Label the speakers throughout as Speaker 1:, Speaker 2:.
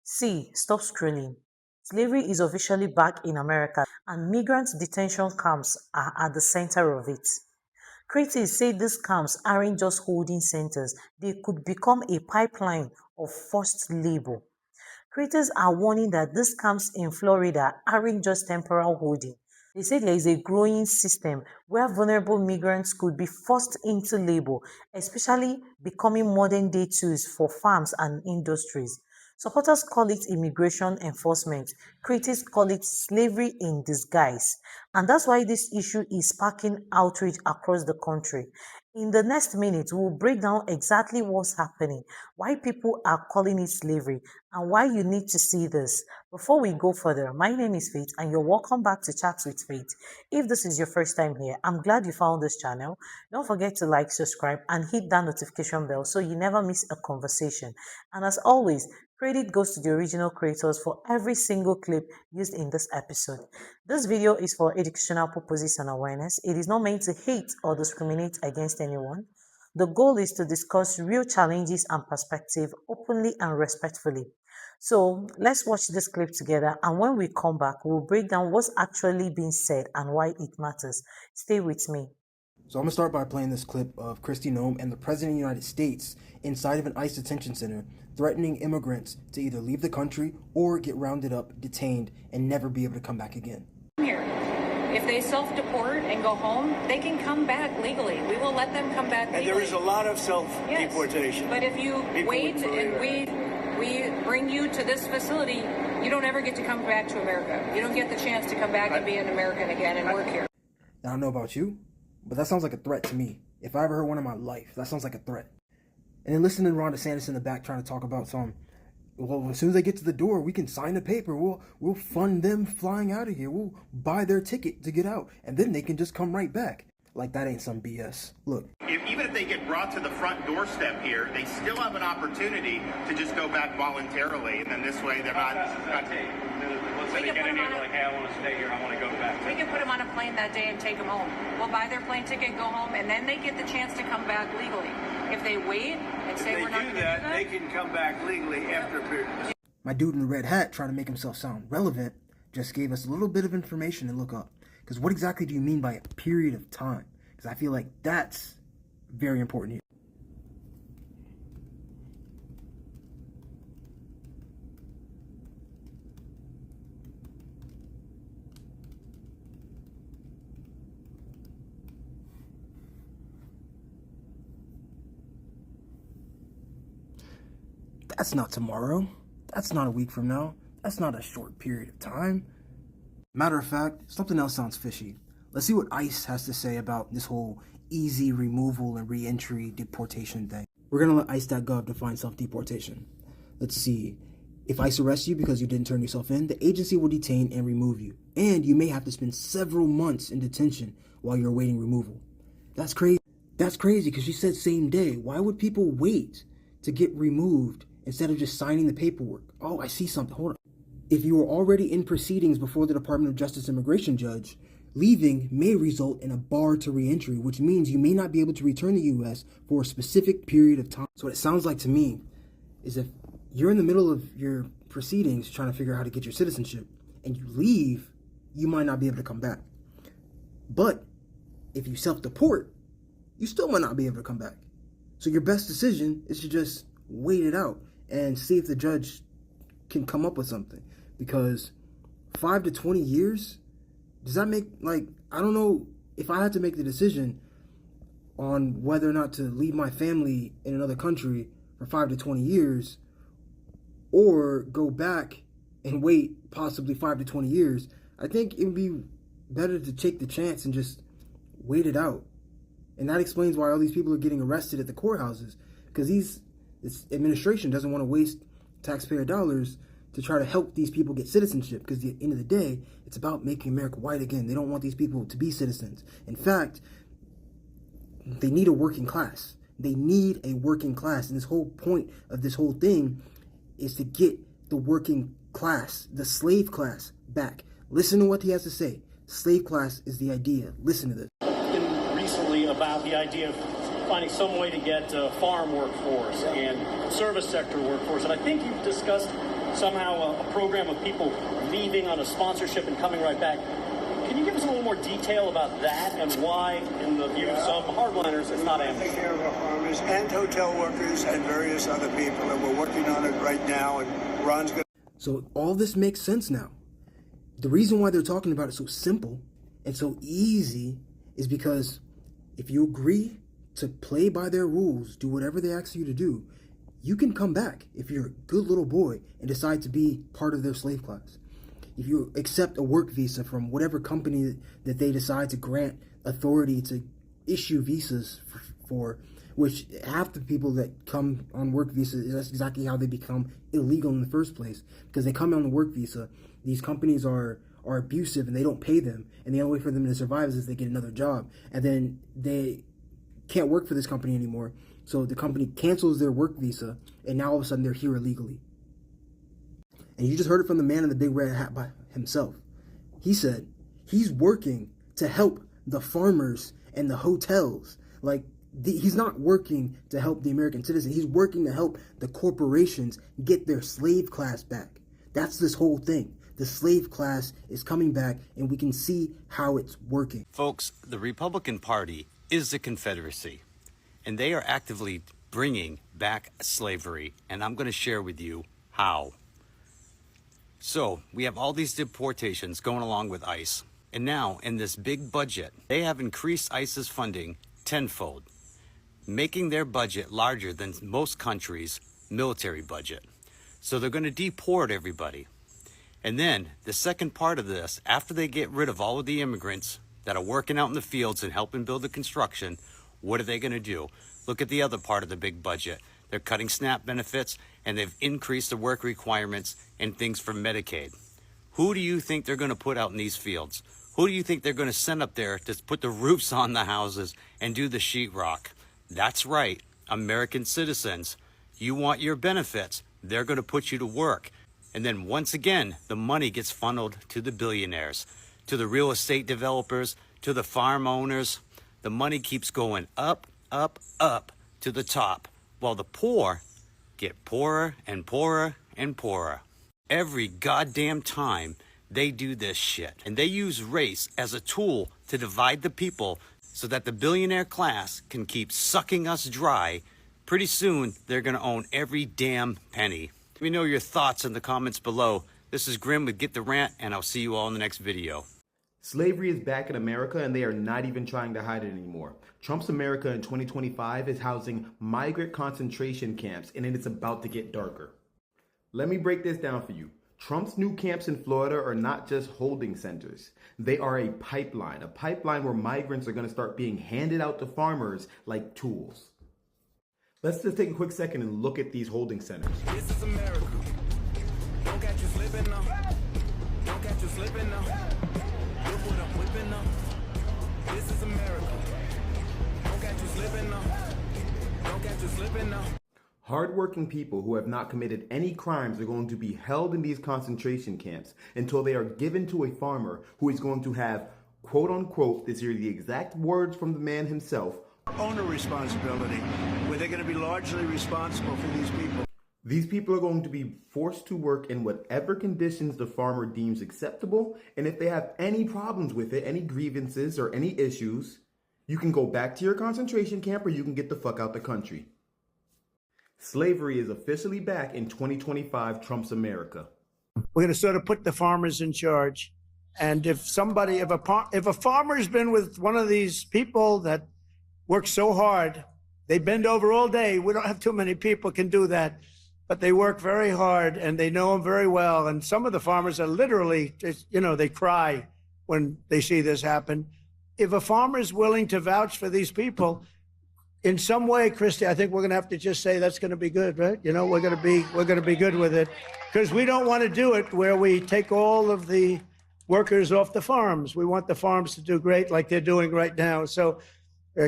Speaker 1: See, stop scrolling. Slavery is officially back in America, and migrant detention camps are at the center of it. Critics say these camps aren't just holding centers, they could become a pipeline of forced labor. Critics are warning that these camps in Florida aren't just temporal holding. They say there is a growing system where vulnerable migrants could be forced into labor, especially becoming modern day tools for farms and industries. Supporters call it immigration enforcement. Critics call it slavery in disguise. And that's why this issue is sparking outrage across the country. In the next minute, we'll break down exactly what's happening, why people are calling it slavery, and why you need to see this. Before we go further, my name is Faith, and you're welcome back to Chats with Faith. If this is your first time here, I'm glad you found this channel. Don't forget to like, subscribe, and hit that notification bell so you never miss a conversation. And as always, credit goes to the original creators for every single clip used in this episode. This video is for educational purposes and awareness. It is not meant to hate or discriminate against anyone. The goal is to discuss real challenges and perspective openly and respectfully. So let's watch this clip together, and when we come back, we'll break down what's actually being said and why it matters. Stay with me.
Speaker 2: So I'm going to start by playing this clip of Kristi Noem and the President of the United States inside of an ICE detention center threatening immigrants to either leave the country or get rounded up, detained, and never be able to come back again.
Speaker 3: Here, if they self-deport and go home, they can come back legally. We will let them come back legally.
Speaker 4: And there is a lot of self-deportation.
Speaker 3: Yes, but if you wait and we bring you to this facility, you don't ever get to come back to America. You don't get the chance to come back and be an American again and work here.
Speaker 2: Now, I don't know about you, but that sounds like a threat to me. If I ever heard one in my life, that sounds like a threat. And then listening to Ron DeSantis in the back trying to talk about well, as soon as they get to the door, we can sign the paper. We'll fund them flying out of here. We'll buy their ticket to get out, and then they can just come right back. Like that ain't some BS. Look.
Speaker 5: Even if they get brought to the front doorstep here, they still have an opportunity to just go back voluntarily, and then this way they're not.
Speaker 6: Let's say they get in here like, hey, I want to stay here, I want to go back.
Speaker 3: We can put them on a plane that day and take them home. We'll buy their plane ticket, go home, and then they get the chance to come back legally. If they wait and say we're not going to do that,
Speaker 4: they can come back legally after a period.
Speaker 2: My dude in the red hat trying to make himself sound relevant just gave us a little bit of information to look up. Because what exactly do you mean by a period of time? Because I feel like that's very important here. That's not tomorrow. That's not a week from now. That's not a short period of time. Matter of fact, something else sounds fishy. Let's see what ICE has to say about this whole easy removal and re-entry deportation thing. We're going to let ICE.gov define self-deportation. Let's see. If ICE arrests you because you didn't turn yourself in, the agency will detain and remove you. And you may have to spend several months in detention while you're awaiting removal. That's crazy. That's crazy because she said same day. Why would people wait to get removed instead of just signing the paperwork? Oh, I see something. Hold on. If you were already in proceedings before the Department of Justice immigration judge, leaving may result in a bar to reentry, which means you may not be able to return to the U.S. for a specific period of time. So what it sounds like to me is if you're in the middle of your proceedings trying to figure out how to get your citizenship and you leave, you might not be able to come back. But if you self-deport, you still might not be able to come back. So your best decision is to just wait it out and see if the judge can come up with something. Because 5 to 20 years, does that make, I don't know if I had to make the decision on whether or not to leave my family in another country for 5 to 20 years or go back and wait possibly 5 to 20 years. I think it would be better to take the chance and just wait it out. And that explains why all these people are getting arrested at the courthouses, because this administration doesn't want to waste taxpayer dollars to try to help these people get citizenship, because at the end of the day, it's about making America white again. They don't want these people to be citizens. In fact, they need a working class. They need a working class. And this whole point of this whole thing is to get the working class, the slave class, back. Listen to what he has to say. Slave class is the idea. Listen to this.
Speaker 6: Recently about the idea of finding some way to get farm workforce and service sector workforce. And I think you've discussed somehow a program of people leaving on a sponsorship and coming right back. Can you give us a little more detail about that and why, in the view of some hardliners, it's not amnesty?
Speaker 4: Take care of our farmers and hotel workers and various other people, and we're working on it right now, and Ron's going to...
Speaker 2: So all this makes sense now. The reason why they're talking about it so simple and so easy is because if you agree to play by their rules, do whatever they ask you to do, you can come back if you're a good little boy and decide to be part of their slave class. If you accept a work visa from whatever company that they decide to grant authority to issue visas for, which half the people that come on work visas, that's exactly how they become illegal in the first place. Because they come on the work visa, these companies are abusive and they don't pay them, and the only way for them to survive is if they get another job. And then they can't work for this company anymore. So the company cancels their work visa, and now all of a sudden they're here illegally. And you just heard it from the man in the big red hat by himself. He said he's working to help the farmers and the hotels. Like, he's not working to help the American citizen. He's working to help the corporations get their slave class back. That's this whole thing. The slave class is coming back, and we can see how it's working.
Speaker 7: Folks, the Republican Party is the Confederacy, and they are actively bringing back slavery, and I'm going to share with you how. So we have all these deportations going along with ICE, and now in this big budget, they have increased ICE's funding tenfold, making their budget larger than most countries' military budget. So they're going to deport everybody. And then the second part of this, after they get rid of all of the immigrants that are working out in the fields and helping build the construction, what are they going to do? Look at the other part of the big budget. They're cutting SNAP benefits, and they've increased the work requirements and things for Medicaid. Who do you think they're going to put out in these fields? Who do you think they're going to send up there to put the roofs on the houses and do the sheetrock? That's right, American citizens. You want your benefits, they're going to put you to work. And then once again, the money gets funneled to the billionaires, to the real estate developers, to the farm owners. The money keeps going up, up, up to the top, while the poor get poorer and poorer and poorer. Every goddamn time they do this shit. And they use race as a tool to divide the people so that the billionaire class can keep sucking us dry. Pretty soon, they're going to own every damn penny. Let me know your thoughts in the comments below. This is Grim with Get the Rant, and I'll see you all in the next video.
Speaker 8: Slavery is back in America, and they are not even trying to hide it anymore. Trump's America in 2025 is housing migrant concentration camps, and it is about to get darker. Let me break this down for you. Trump's new camps in Florida are not just holding centers. They are a pipeline where migrants are going to start being handed out to farmers like tools. Let's just take a quick second and look at these holding centers.
Speaker 9: This is America. Don't catch you slipping now. Don't catch you slipping now. Look what I'm whipping now. This is America. Don't catch you slipping now. Don't catch you slipping now.
Speaker 8: Hardworking people who have not committed any crimes are going to be held in these concentration camps until they are given to a farmer who is going to have, quote unquote, these are the exact words from the man himself,
Speaker 4: owner responsibility, where they're going to be largely responsible for these people.
Speaker 8: These people are going to be forced to work in whatever conditions the farmer deems acceptable, and if they have any problems with it, any grievances or any issues, you can go back to your concentration camp or you can get the fuck out the country. Slavery is officially back in 2025 Trump's America.
Speaker 10: We're going to sort of put the farmers in charge. And if a farmer's been with one of these people that work so hard, they bend over all day. We don't have too many people can do that, but they work very hard and they know them very well. And some of the farmers are literally, they cry when they see this happen. If a farmer is willing to vouch for these people, in some way, Christy, I think we're going to have to just say that's going to be good, right? We're going to be good with it, because we don't want to do it where we take all of the workers off the farms. We want the farms to do great, like they're doing right now. So,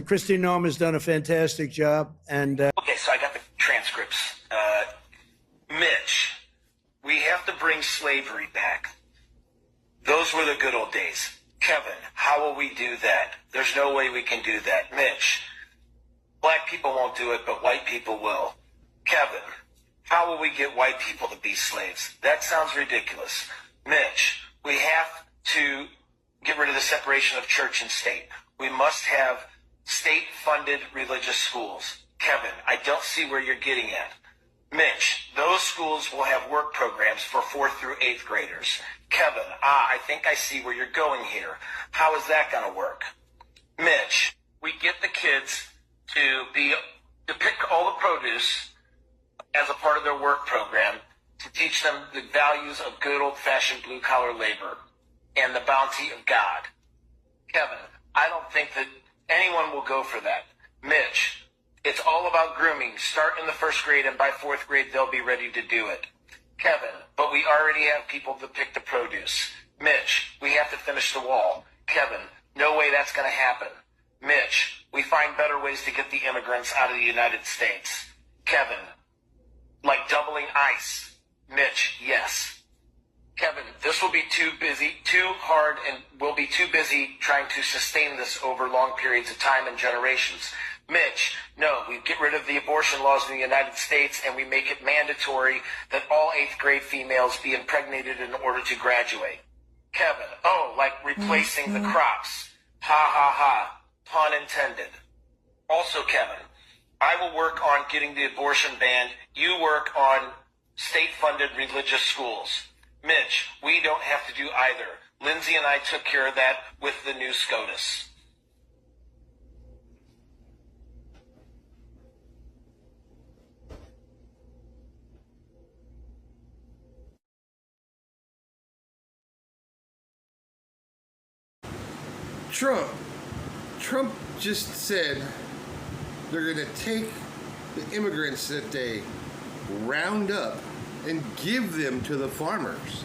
Speaker 10: Christy Noem has done a fantastic job. And
Speaker 11: okay, so I got the transcripts. Mitch, we have to bring slavery back. Those were the good old days. Kevin, how will we do that? There's no way we can do that. Mitch, black people won't do it, but white people will. Kevin, How will we get white people to be slaves? That sounds ridiculous. Mitch, we have to get rid of the separation of church and state. We must have state-funded religious schools. Kevin, I don't see where you're getting at. Mitch, those schools will have work programs for 4th through 8th graders. Kevin, I think I see where you're going here. How is that going to work? Mitch, we get the kids to pick all the produce as a part of their work program to teach them the values of good old-fashioned blue-collar labor and the bounty of God. Kevin, I don't think that anyone will go for that. Mitch, it's all about grooming. Start in the 1st grade, and by 4th grade, they'll be ready to do it. Kevin, but we already have people to pick the produce. Mitch, we have to finish the wall. Kevin, no way that's going to happen. Mitch, we find better ways to get the immigrants out of the United States. Kevin, like doubling ICE. Mitch, yes. Kevin, this will be too hard, and we'll be too busy trying to sustain this over long periods of time and generations. Mitch, no, we get rid of the abortion laws in the United States and we make it mandatory that all 8th grade females be impregnated in order to graduate. Kevin, like replacing the crops. Ha ha ha, pun intended. Also, Kevin, I will work on getting the abortion banned. You work on state-funded religious schools. Mitch, we don't have to do either. Lindsay and I took care of that with the new SCOTUS.
Speaker 12: Trump just said they're going to take the immigrants that they round up and give them to the farmers.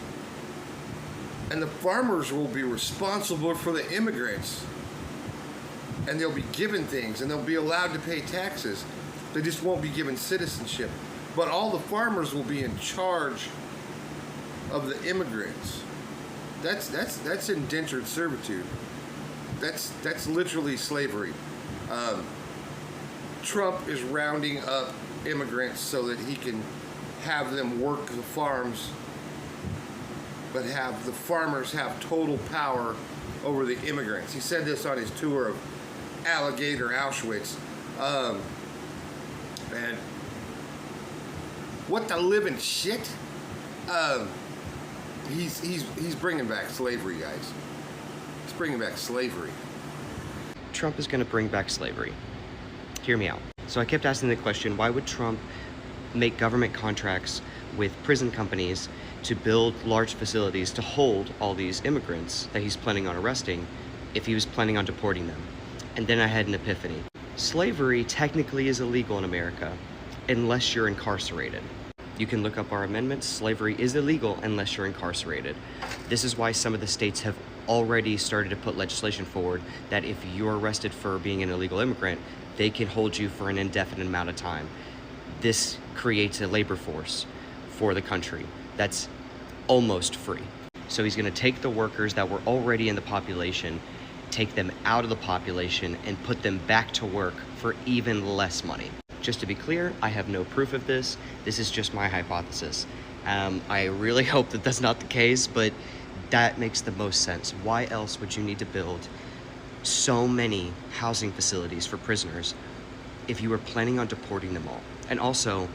Speaker 12: And the farmers will be responsible for the immigrants. And they'll be given things, and they'll be allowed to pay taxes. They just won't be given citizenship. But all the farmers will be in charge of the immigrants. That's indentured servitude. That's literally slavery. Trump is rounding up immigrants so that he can have them work the farms, but have the farmers have total power over the immigrants. He said this on his tour of Alligator Auschwitz. And what the living shit? He's bringing back slavery, guys. He's bringing back slavery.
Speaker 13: Trump is going to bring back slavery. Hear me out. So I kept asking the question, why would Trump make government contracts with prison companies to build large facilities to hold all these immigrants that he's planning on arresting if he was planning on deporting them? And then I had an epiphany. Slavery technically is illegal in America unless you're incarcerated. You can look up our amendments. Slavery is illegal unless you're incarcerated. This is why some of the states have already started to put legislation forward that if you're arrested for being an illegal immigrant, they can hold you for an indefinite amount of time. This creates a labor force for the country that's almost free. So he's going to take the workers that were already in the population, take them out of the population, and put them back to work for even less money. Just to be clear, I have no proof of this. This is just my hypothesis. I really hope that that's not the case, but that makes the most sense. Why else would you need to build so many housing facilities for prisoners if you were planning on deporting them all? And also,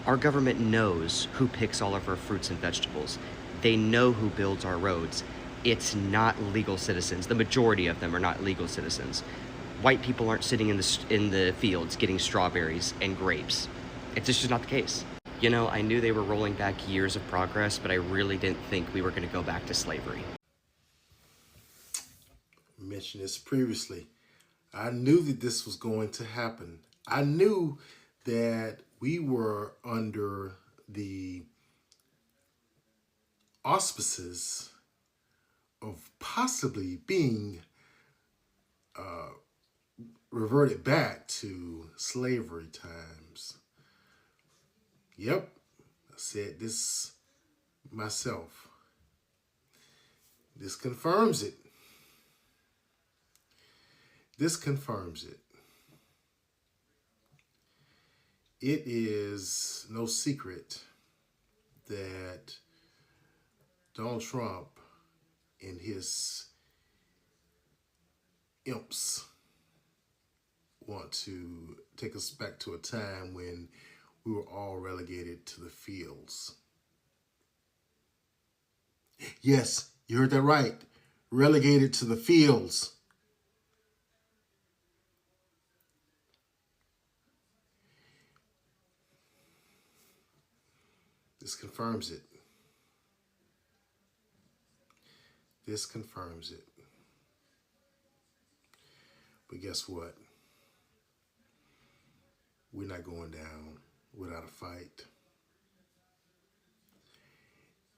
Speaker 13: our government knows who picks all of our fruits and vegetables. They know who builds our roads. It's not legal citizens. The majority of them are not legal citizens. White people aren't sitting in the fields getting strawberries and grapes. It's just not the case. You know, I knew they were rolling back years of progress, but I really didn't think we were going to go back to slavery.
Speaker 14: I mentioned this previously. I knew that this was going to happen. I knew that we were under the auspices of possibly being reverted back to slavery times. Yep, I said this myself. This confirms it. This confirms it. It is no secret that Donald Trump and his imps want to take us back to a time when we were all relegated to the fields. Yes, you heard that right. Relegated to the fields. This confirms it. This confirms it. But guess what? We're not going down without a fight.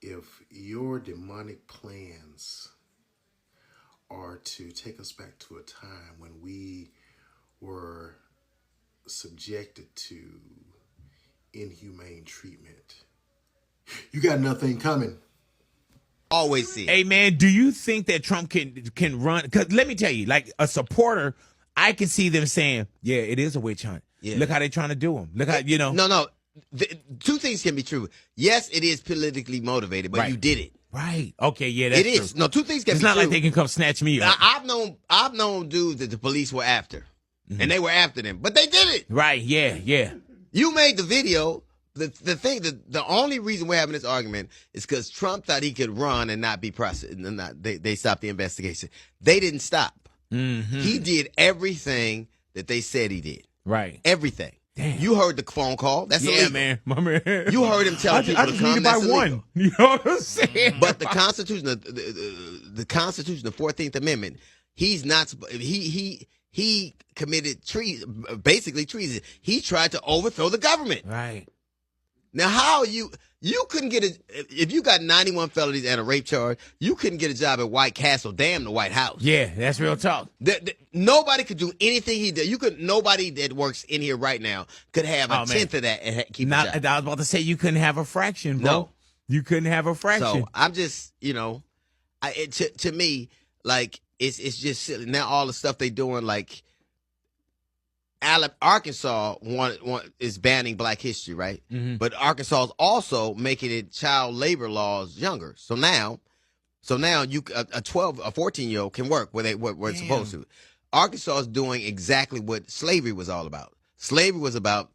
Speaker 14: If your demonic plans are to take us back to a time when we were subjected to inhumane treatment, you got nothing coming.
Speaker 15: Always see. Hey man, do you think that Trump can run? Because let me tell you, like a supporter, I can see them saying, "Yeah, it is a witch hunt.
Speaker 16: Yeah.
Speaker 15: Look how they're trying to do him. Look how
Speaker 16: No. Two things can be true. Yes, it is politically motivated, but
Speaker 15: Right.
Speaker 16: you did it.
Speaker 15: Right. Okay. Yeah, that's
Speaker 16: It is.
Speaker 15: true.
Speaker 16: No, two things can
Speaker 15: It's
Speaker 16: be
Speaker 15: not
Speaker 16: true.
Speaker 15: like they can come snatch me up.
Speaker 16: I've known dudes that the police were after, and they were after them, but they did it.
Speaker 15: Right. Yeah. Yeah.
Speaker 16: You made the video. The only reason we're having this argument is because Trump thought he could run and not be prosecuted. They stopped the investigation. They didn't stop.
Speaker 15: Mm-hmm.
Speaker 16: He did everything that they said he did.
Speaker 15: Right.
Speaker 16: Everything. Damn. You heard the phone call. That's illegal.
Speaker 15: Man. My man.
Speaker 16: You heard him tell people
Speaker 15: I
Speaker 16: to
Speaker 15: just
Speaker 16: come.
Speaker 15: need to buy
Speaker 16: That's
Speaker 15: one.
Speaker 16: illegal.
Speaker 15: You know what I'm saying?
Speaker 16: But the Constitution, the Constitution, the 14th Amendment, he's not. He committed basically treason. He tried to overthrow the government.
Speaker 15: Right.
Speaker 16: Now, how you couldn't get if you got 91 felonies and a rape charge, you couldn't get a job at White Castle, damn the White House.
Speaker 15: Yeah, that's real talk.
Speaker 16: Nobody could do anything he did. Nobody that works in here right now could have a tenth of that and keep a job.
Speaker 15: I was about to say you couldn't have a fraction, bro.
Speaker 16: No.
Speaker 15: You couldn't have a fraction.
Speaker 16: So I'm just, to me, like it's just silly. Now all the stuff they doing, like Arkansas is banning Black history, right?
Speaker 15: Mm-hmm.
Speaker 16: But Arkansas is also making it child labor laws younger. So now you a 14-year-old can work where it's supposed to. Arkansas is doing exactly what slavery was all about. Slavery was about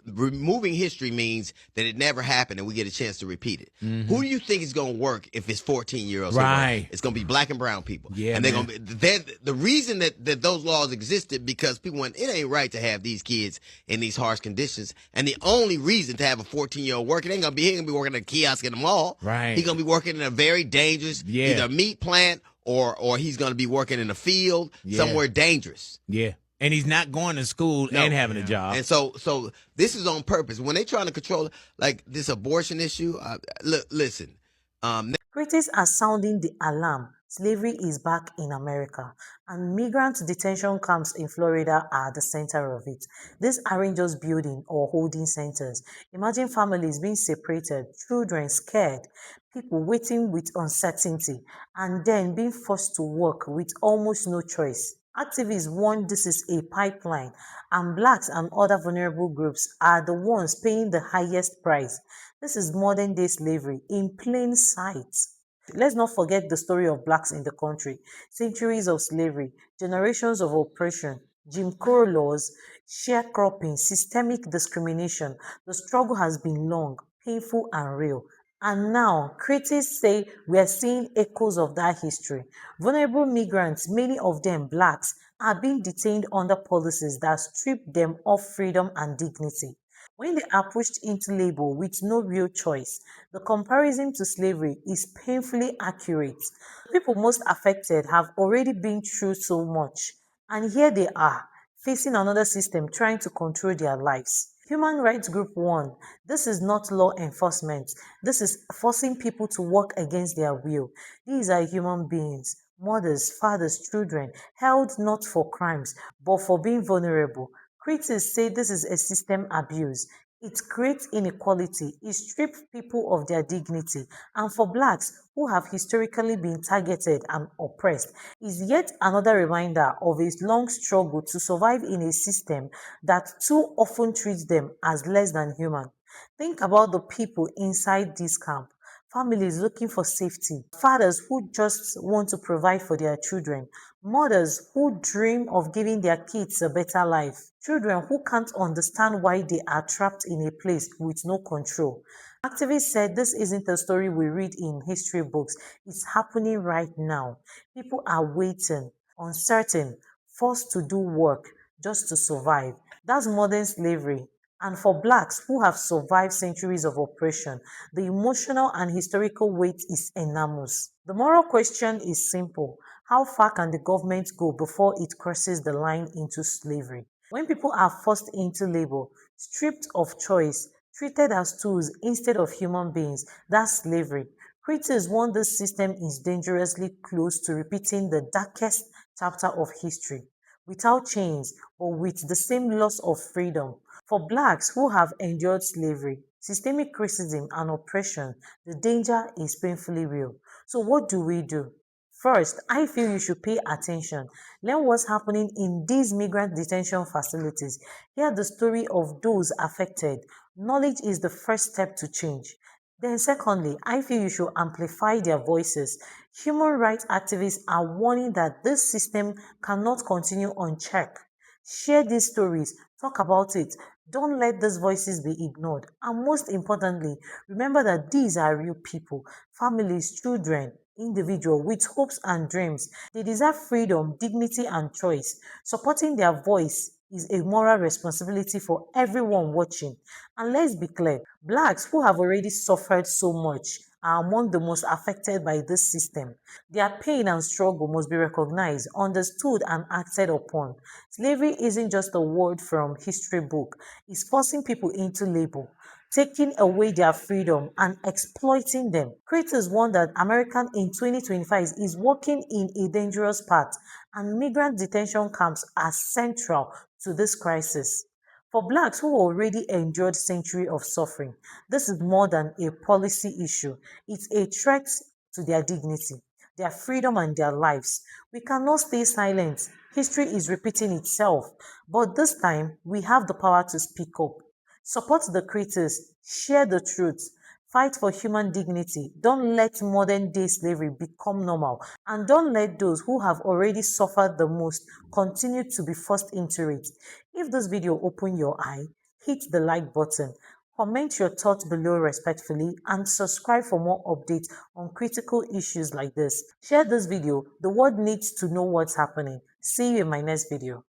Speaker 16: removing history means that it never happened and we get a chance to repeat it.
Speaker 15: Mm-hmm.
Speaker 16: Who do you think is going to work if it's 14-year-olds?
Speaker 15: Right.
Speaker 16: It's going to be Black and brown people.
Speaker 15: Yeah,
Speaker 16: and they're
Speaker 15: man.
Speaker 16: going to be the reason that those laws existed because people went, it ain't right to have these kids in these harsh conditions. And the only reason to have a 14-year-old working, he ain't going to be working at a kiosk in the mall.
Speaker 15: Right.
Speaker 16: He's going to be working in a very dangerous either meat plant or he's going to be working in a field somewhere dangerous.
Speaker 15: Yeah. And he's not going to school and having a job.
Speaker 16: And so this is on purpose. When they trying to control like this abortion issue, listen.
Speaker 1: Critics are sounding the alarm. Slavery is back in America, and migrant detention camps in Florida are at the center of it. These aren't just building or holding centers. Imagine families being separated, children scared, people waiting with uncertainty, and then being forced to work with almost no choice. Activists warn this is a pipeline, and Blacks and other vulnerable groups are the ones paying the highest price. This is modern day slavery in plain sight. Let's not forget the story of Blacks in the country. Centuries of slavery, generations of oppression, Jim Crow laws, sharecropping, systemic discrimination. The struggle has been long, painful, and real. And now, critics say we are seeing echoes of that history. Vulnerable migrants, many of them Blacks, are being detained under policies that strip them of freedom and dignity. When they are pushed into labor with no real choice, the comparison to slavery is painfully accurate. The people most affected have already been through so much, and here they are, facing another system trying to control their lives. Human Rights Group 1. This is not law enforcement. This is forcing people to work against their will. These are human beings, mothers, fathers, children, held not for crimes, but for being vulnerable. Critics say this is a system abuse, It creates inequality, it strips people of their dignity, and for blacks who have historically been targeted and oppressed, is yet another reminder of a long struggle to survive in a system that too often treats them as less than human. Think about the people inside this camp. Families looking for safety, fathers who just want to provide for their children, mothers who dream of giving their kids a better life, children who can't understand why they are trapped in a place with no control. Activists said this isn't a story we read in history books, it's happening right now. People are waiting, uncertain, forced to do work just to survive. That's modern slavery. And for blacks who have survived centuries of oppression, the emotional and historical weight is enormous. The moral question is simple. How far can the government go before it crosses the line into slavery? When people are forced into labor, stripped of choice, treated as tools instead of human beings, that's slavery. Critics warn this system is dangerously close to repeating the darkest chapter of history, without chains, but with the same loss of freedom. For blacks who have endured slavery, systemic racism, and oppression, the danger is painfully real. So, what do we do? First, I feel you should pay attention. Learn what's happening in these migrant detention facilities. Hear the story of those affected. Knowledge is the first step to change. Then, secondly, I feel you should amplify their voices. Human rights activists are warning that this system cannot continue unchecked. Share these stories, talk about it. Don't let these voices be ignored. And most importantly, remember that these are real people, families, children, individuals with hopes and dreams. They deserve freedom, dignity, and choice. Supporting their voice is a moral responsibility for everyone watching. And let's be clear, blacks who have already suffered so much are among the most affected by this system. Their pain and struggle must be recognized, understood, and acted upon. Slavery isn't just a word from history book. It's forcing people into labor, taking away their freedom and exploiting them. Critics warn that America in 2025 is walking in a dangerous path, and migrant detention camps are central to this crisis. For blacks who already endured centuries of suffering, this is more than a policy issue. It's a threat to their dignity, their freedom, and their lives. We cannot stay silent. History is repeating itself, but this time we have the power to speak up. Support the critics, share the truth, fight for human dignity. Don't let modern day slavery become normal, and don't let those who have already suffered the most continue to be forced into it. If this video opened your eye, hit the like button, comment your thoughts below respectfully, and subscribe for more updates on critical issues like this. Share this video. The world needs to know what's happening. See you in my next video.